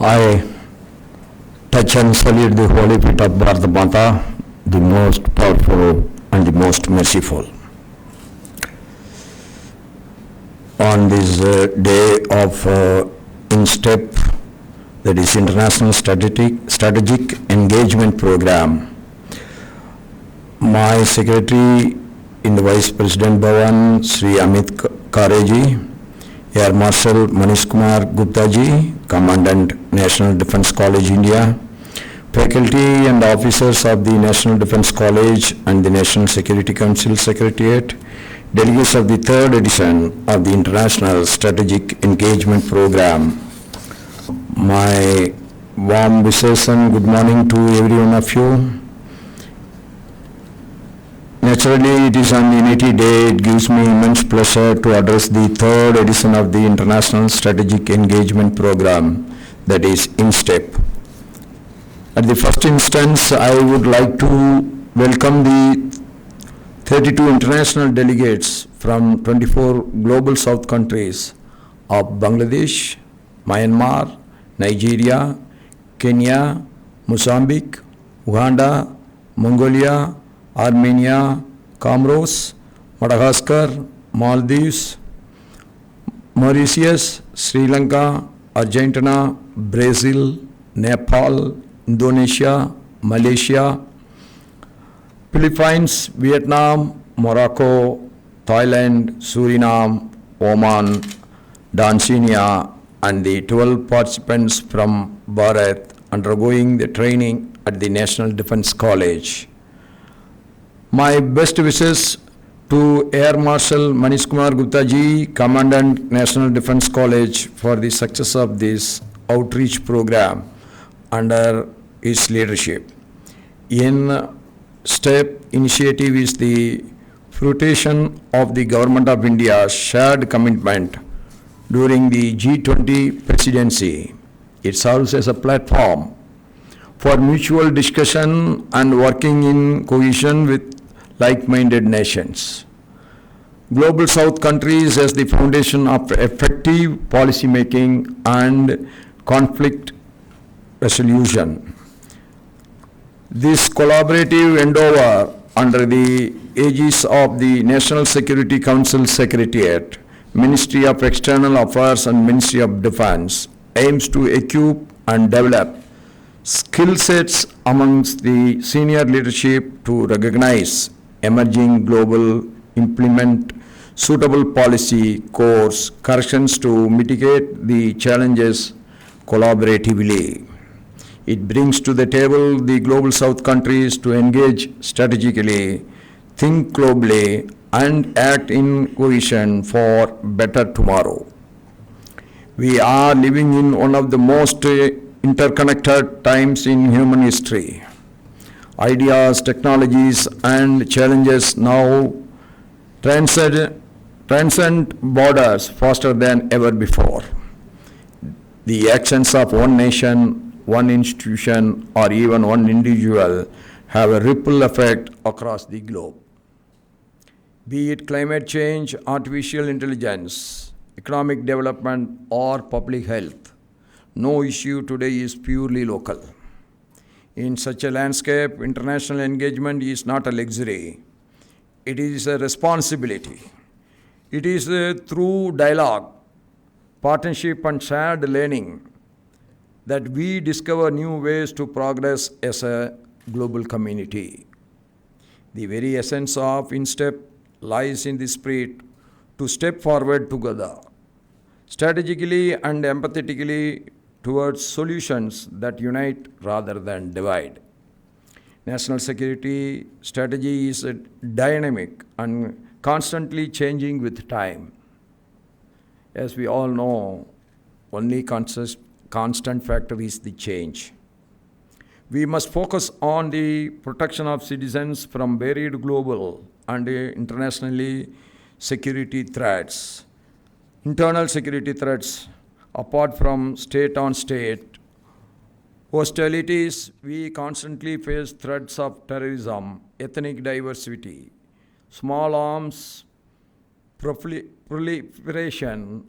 I touch and salute the holy feet of Bharata Mata, the most powerful and the most merciful. On this day of INSTEP, that is International Strategic Engagement Program, my secretary in the Vice President Bhavan, Shri Amit Kareji, Air Marshal Manish Kumar Gupta ji, Commandant National Defence College India, faculty and officers of the National Defence College and the National Security Council Secretariat, delegates of the third edition of the International Strategic Engagement Program. My warm wishes and good morning to every one of you. Naturally, it is an unity day. It gives me immense pleasure to address the third edition of the International Strategic Engagement Program, that is INSTEP. At the first instance, I would like to welcome the 32 international delegates from 24 global south countries of Bangladesh, Myanmar, Nigeria, Kenya, Mozambique, Uganda, Mongolia, Armenia, Comoros, Madagascar, Maldives, Mauritius, Sri Lanka, Argentina, Brazil, Nepal, Indonesia, Malaysia, Philippines, Vietnam, Morocco, Thailand, Suriname, Oman, Tanzania, and the 12 participants from Bharat undergoing the training at the National Defence College. My best wishes to Air Marshal Manish Kumar Gupta ji, Commandant National Defence College, for the success of this outreach program under his leadership. INSTEP initiative is the fruition of the Government of India's shared commitment during the G20 presidency. It serves as a platform for mutual discussion and working in cohesion with like-minded nations. Global South countries as the foundation of effective policy making and conflict resolution. This collaborative endeavor under the aegis of the National Security Council Secretariat, Ministry of External Affairs and Ministry of Defense aims to equip and develop skill sets amongst the senior leadership to recognize emerging global, implement suitable policy course corrections to mitigate the challenges collaboratively. It brings to the table the global south countries to engage strategically, think globally, and act in cohesion for better tomorrow. We are living in one of the most interconnected times in human history. Ideas, technologies, and challenges now transcend borders faster than ever before. The actions of one nation, one institution, or even one individual have a ripple effect across the globe. Be it climate change, artificial intelligence, economic development, or public health, no issue today is purely local. In such a landscape, international engagement is not a luxury. It is a responsibility. It is through dialogue, partnership, and shared learning that we discover new ways to progress as a global community. The very essence of INSTEP lies in the spirit to step forward together, strategically and empathetically, towards solutions that unite rather than divide. National security strategy is dynamic and constantly changing with time. As we all know, only constant factor is the change. We must focus on the protection of citizens from varied global and internationally security threats. Internal security threats, apart from state-on-state hostilities, we constantly face threats of terrorism, ethnic diversity, small arms proliferation,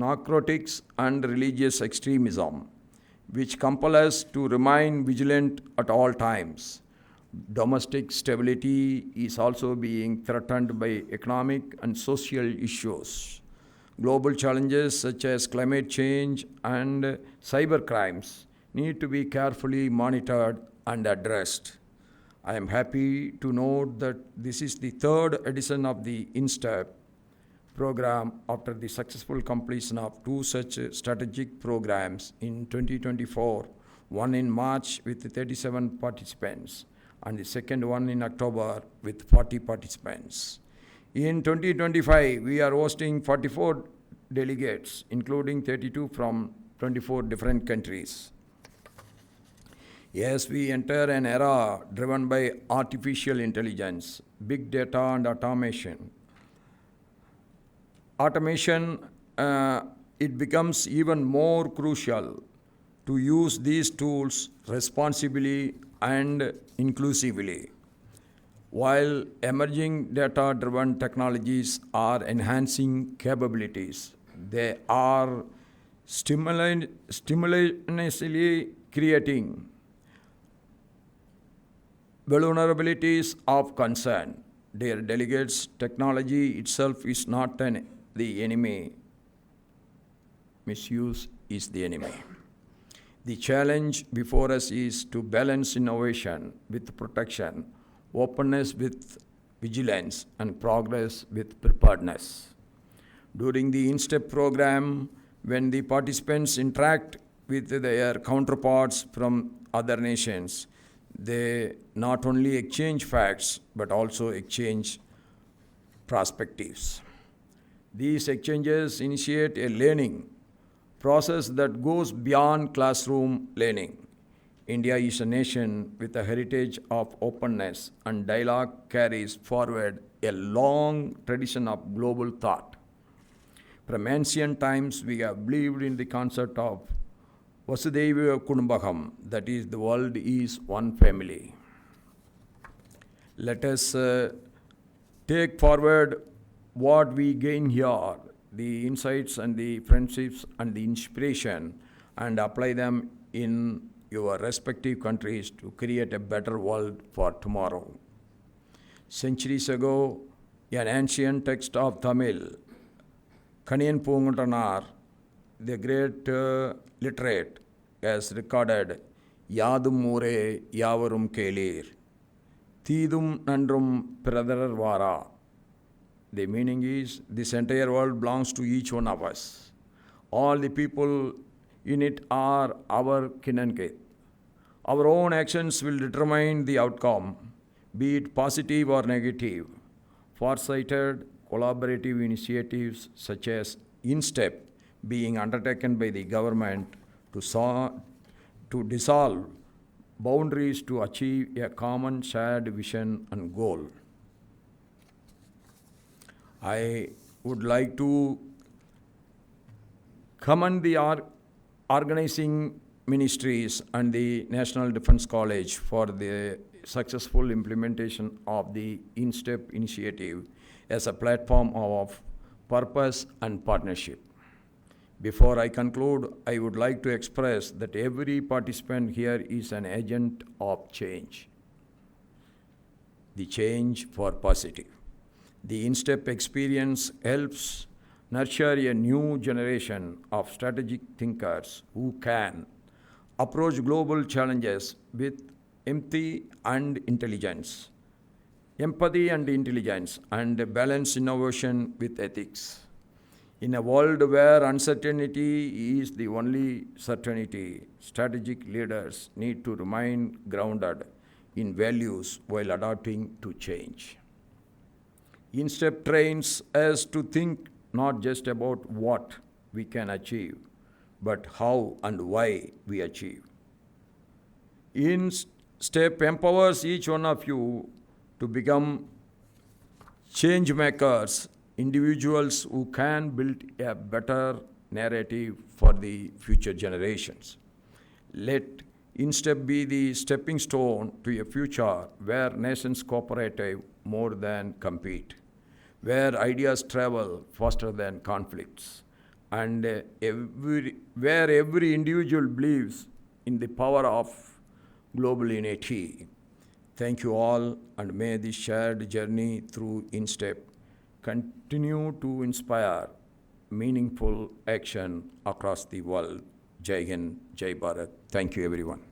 narcotics, and religious extremism, which compel us to remain vigilant at all times. Domestic stability is also being threatened by economic and social issues. Global challenges such as climate change and cyber crimes need to be carefully monitored and addressed. I am happy to note that this is the third edition of the INSTEP program after the successful completion of two such strategic programs in 2024, one in March with 37 participants and the second one in October with 40 participants. In 2025, we are hosting 44 delegates, including 32 from 24 different countries. Yes, we enter an era driven by artificial intelligence, big data, and automation. It becomes even more crucial to use these tools responsibly and inclusively. While emerging data-driven technologies are enhancing capabilities, they are simultaneously creating vulnerabilities of concern. Dear delegates, technology itself is not the enemy. Misuse is the enemy. The challenge before us is to balance innovation with protection, openness with vigilance, and progress with preparedness. During the INSTEP program, when the participants interact with their counterparts from other nations, they not only exchange facts but also exchange perspectives. These exchanges initiate a learning process that goes beyond classroom learning. India is a nation with a heritage of openness, and dialogue carries forward a long tradition of global thought. From ancient times, we have believed in the concept of Vasudhaiva Kudumbakam, that is, the world is one family. Let us take forward what we gain here, the insights and the friendships and the inspiration, and apply them in your respective countries to create a better world for tomorrow. Centuries ago, an ancient text of Tamil, Kaniyan Punguntanar, the great literate, has recorded, Yadum Mure Yavarum Kelir, Thidum Nandrum Pradarar Vara. The meaning is, this entire world belongs to each one of us. All the people in it are our kin and kith. Our own actions will determine the outcome, be it positive or negative. Far-sighted, collaborative initiatives such as INSTEP being undertaken by the government to dissolve boundaries to achieve a common shared vision and goal. I would like to commend the organizing ministries and the National Defense College for the successful implementation of the INSTEP initiative as a platform of purpose and partnership. Before I conclude, I would like to express that every participant here is an agent of change. The change for positive. The INSTEP experience helps nurture a new generation of strategic thinkers who can approach global challenges with empathy and intelligence, and balance innovation with ethics. In a world where uncertainty is the only certainty, strategic leaders need to remain grounded in values while adapting to change. INSTEP trains us to think not just about what we can achieve, but how and why we achieve. INSTEP empowers each one of you to become change makers, individuals who can build a better narrative for the future generations. Let INSTEP be the stepping stone to a future where nations cooperate more than compete, where ideas travel faster than conflicts, and where every individual believes in the power of global unity. Thank you all, and may this shared journey through INSTEP continue to inspire meaningful action across the world. Jai Hind, Jai Bharat. Thank you, everyone.